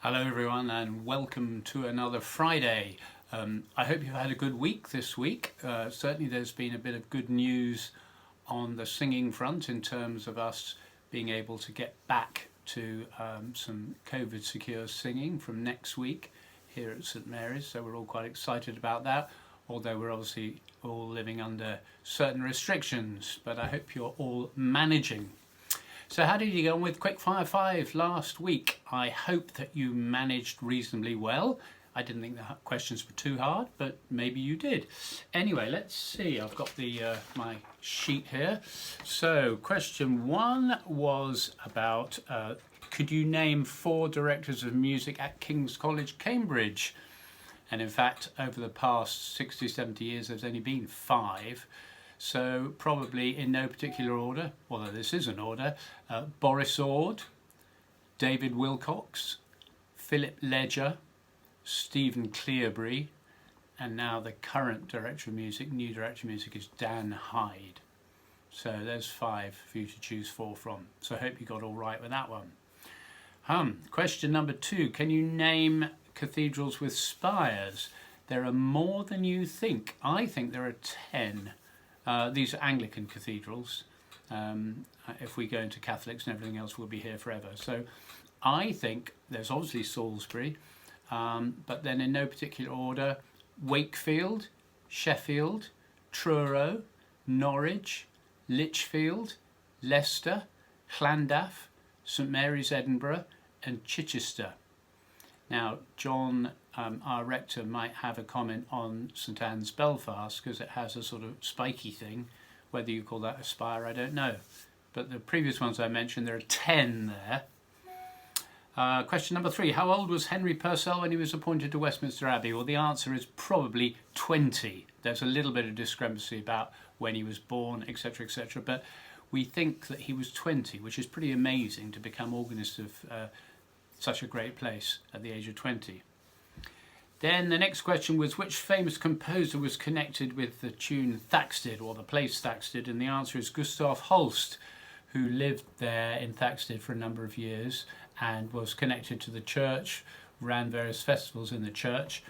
Hello everyone and welcome to another Friday. I hope you've had a good week this week. Certainly there's been a bit of good news on the singing front in terms of us being able to get back to some COVID secure singing from next week here at St Mary's, so we're all quite excited about that, although we're obviously all living under certain restrictions, but I hope you're all managing. So how did you go on with Quickfire 5 last week? I hope that you managed reasonably well. I didn't think the questions were too hard, but maybe you did. Anyway, let's see. I've got the my sheet here. So question 1 was about could you name 4 directors of music at King's College, Cambridge? And in fact, over the past 60, 70 years, there's only been 5. So probably in no particular order, although this is an order, Boris Ord, David Wilcox, Philip Ledger, Stephen Cleobury, and now the current director of music, new director of music, is Dan Hyde. So there's 5 for you to choose 4 from. So I hope you got all right with that one. Question number 2, can you name cathedrals with spires? There are more than you think. I think there are 10. These are Anglican cathedrals. If we go into Catholics and everything else, we'll be here forever. So I think there's obviously Salisbury, but then in no particular order, Wakefield, Sheffield, Truro, Norwich, Lichfield, Leicester, Llandaff, St Mary's Edinburgh and Chichester. Now, John, our rector, might have a comment on St Anne's Belfast because it has a sort of spiky thing. Whether you call that a spire, I don't know. But the previous ones I mentioned, there are 10 there. Question number 3, how old was Henry Purcell when he was appointed to Westminster Abbey? Well, the answer is probably 20. There's a little bit of discrepancy about when he was born, etc., etc. But we think that he was 20, which is pretty amazing to become organist of such a great place at the age of 20. Then the next question was, which famous composer was connected with the tune Thaxted, or the place Thaxted? And the answer is Gustav Holst, who lived there in Thaxted for a number of years and was connected to the church, ran various festivals in the church.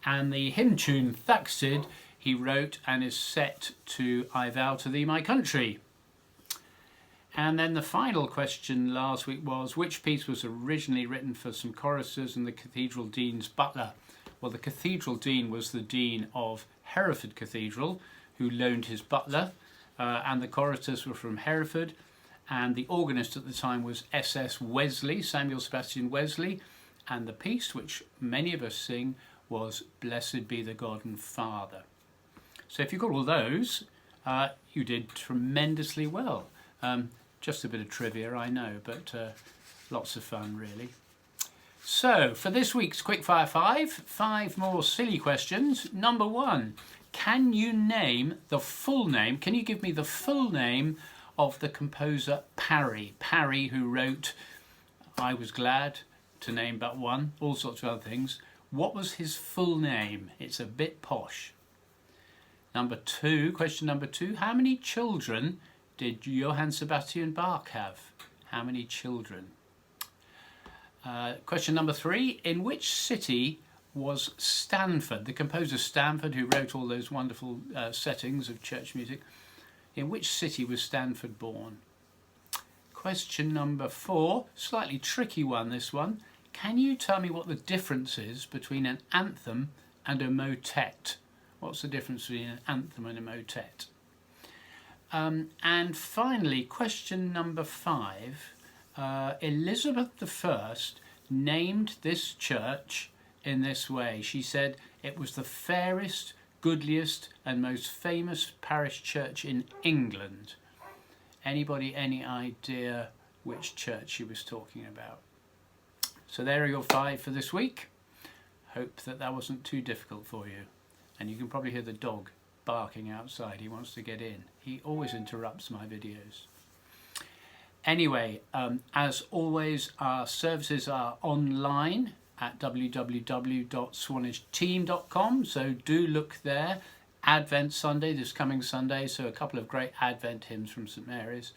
And the hymn tune Thaxted he wrote and is set to I Vow to Thee My Country. And then the final question last week was, which piece was originally written for some choristers and the cathedral dean's butler? Well, the cathedral dean was the dean of Hereford Cathedral, who loaned his butler, and the choristers were from Hereford, and the organist at the time was S.S. Wesley, Samuel Sebastian Wesley, and the piece, which many of us sing, was Blessed Be the God and Father. So if you got all those, you did tremendously well. Just a bit of trivia, I know, but lots of fun, really. So, for this week's Quickfire 5 more silly questions. Number 1, can you name the full name, can you give me the full name of the composer Parry? Parry, who wrote I Was Glad, to name but one, all sorts of other things. What was his full name? It's a bit posh. Number 2, question number 2, how many children did Johann Sebastian Bach have? How many children? Question number 3, in which city was Stanford, the composer Stanford, who wrote all those wonderful settings of church music, in which city was Stanford born? Question number 4, slightly tricky one, this one. Can you tell me what the difference is between an anthem and a motet? What's the difference between an anthem and a motet? And finally, question number 5, Elizabeth I named this church in this way. She said it was the fairest, goodliest and most famous parish church in England. Anybody any idea which church she was talking about? So there are your 5 for this week. Hope that wasn't too difficult for you. And you can probably hear the dog barking outside. He wants to get in. He always interrupts my videos. Anyway, as always, our services are online at www.swanishteam.com, so do look there. Advent Sunday, this coming Sunday, so a couple of great Advent hymns from St Mary's.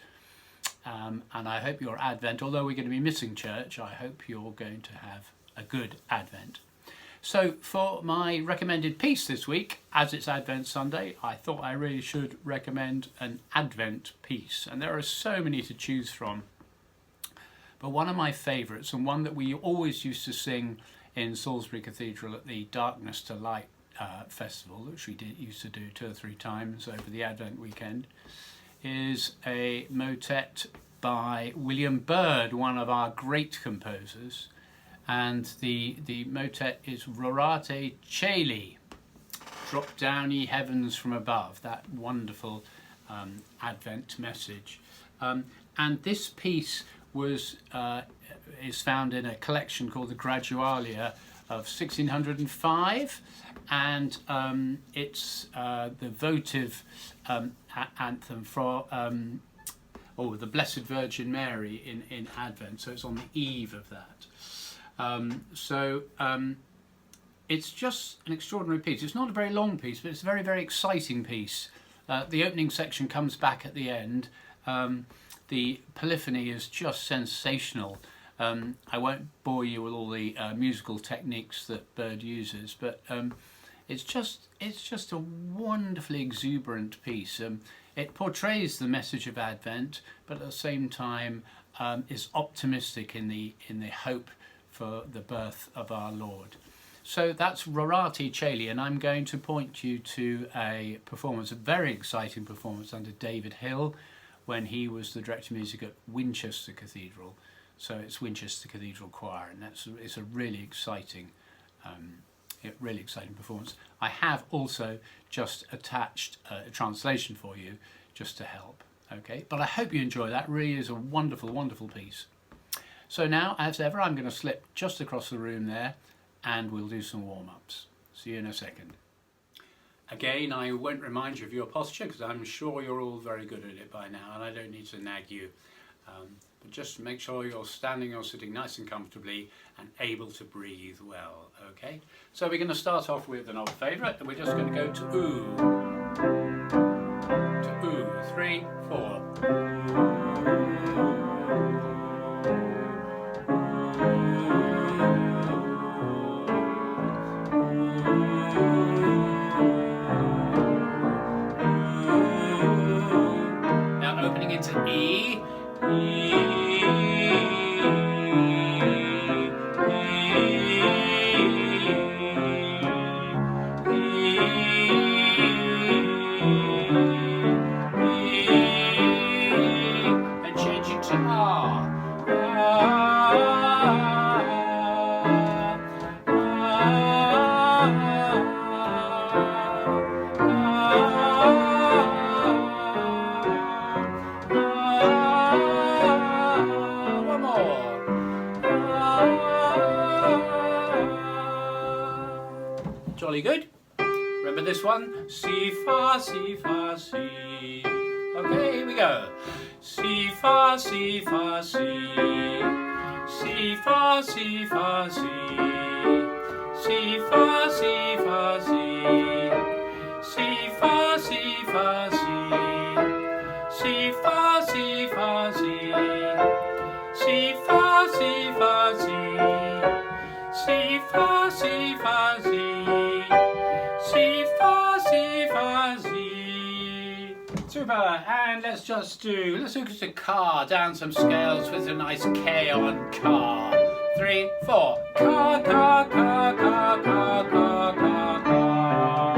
And I hope your Advent, although we're going to be missing church, I hope you're going to have a good Advent. So for my recommended piece this week, as it's Advent Sunday, I thought I really should recommend an Advent piece. And there are so many to choose from. But one of my favourites, and one that we always used to sing in Salisbury Cathedral at the Darkness to Light festival, which we used to do 2 or 3 times over the Advent weekend, is a motet by William Byrd, one of our great composers. And the motet is Rorate Caeli, Drop Down Ye Heavens from Above, that wonderful Advent message. And this piece is found in a collection called the Gradualia of 1605, and it's the votive anthem for the Blessed Virgin Mary in Advent, so it's on the eve of that. It's just an extraordinary piece. It's not a very long piece, but it's a very, very exciting piece. The opening section comes back at the end. The polyphony is just sensational. I won't bore you with all the musical techniques that Byrd uses, but it's just a wonderfully exuberant piece. It portrays the message of Advent, but at the same time is optimistic in the hope for the birth of our Lord. So that's Rorate Caeli, and I'm going to point you to a performance, a very exciting performance under David Hill when he was the director of music at Winchester Cathedral. So it's Winchester Cathedral Choir, and it's a really exciting performance. I have also just attached a translation for you just to help. Okay, but I hope you enjoy that. It really is a wonderful, wonderful piece. So now, as ever, I'm going to slip just across the room there and we'll do some warm-ups. See you in a second. Again, I won't remind you of your posture because I'm sure you're all very good at it by now and I don't need to nag you. But just make sure you're standing or sitting nice and comfortably and able to breathe well, okay? So we're going to start off with an old favourite and we're just going to go to ooh. To ooh. 3, 4. Into E, and changing to R. Jolly good. Remember this one? Si, fa, si, fa, si. Okay, here we go. Si, fa, si, fa, si. Si, fa, si, fa, si. Si, fa, si, fa, si. Si, fa, si, fa, si. Si, fa, si, fa, si. Si, fa, si, fa, si. Si, fa, si, fa, si. Si, fa, si, fa, si. Super, and let's look at the car, down some scales with a nice K on car. 3, 4. Car, car, car, car, car, car, car, car.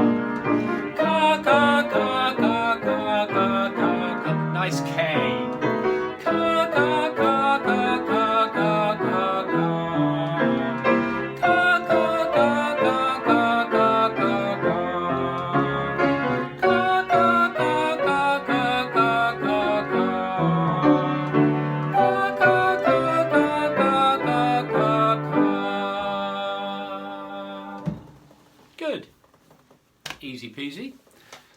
Car, car, car, car, car, car, car, car. Nice K. Car, car, car, car, car, car, car, car. Car, car, car, car, car, car, car, car. Car, car, car, car, car, car, car, car. Car, car, car, car, car, car, car. Good. Easy peasy.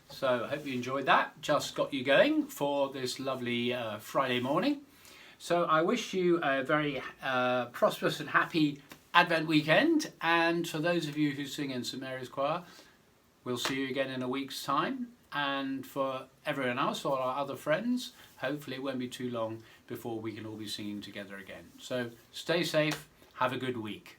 So I hope you enjoyed that. Just got you going for this lovely Friday morning. So I wish you a very prosperous and happy Advent weekend. And for those of you who sing in St Mary's Choir, we'll see you again in a week's time. And for everyone else, all our other friends, hopefully it won't be too long before we can all be singing together again. So stay safe. Have a good week.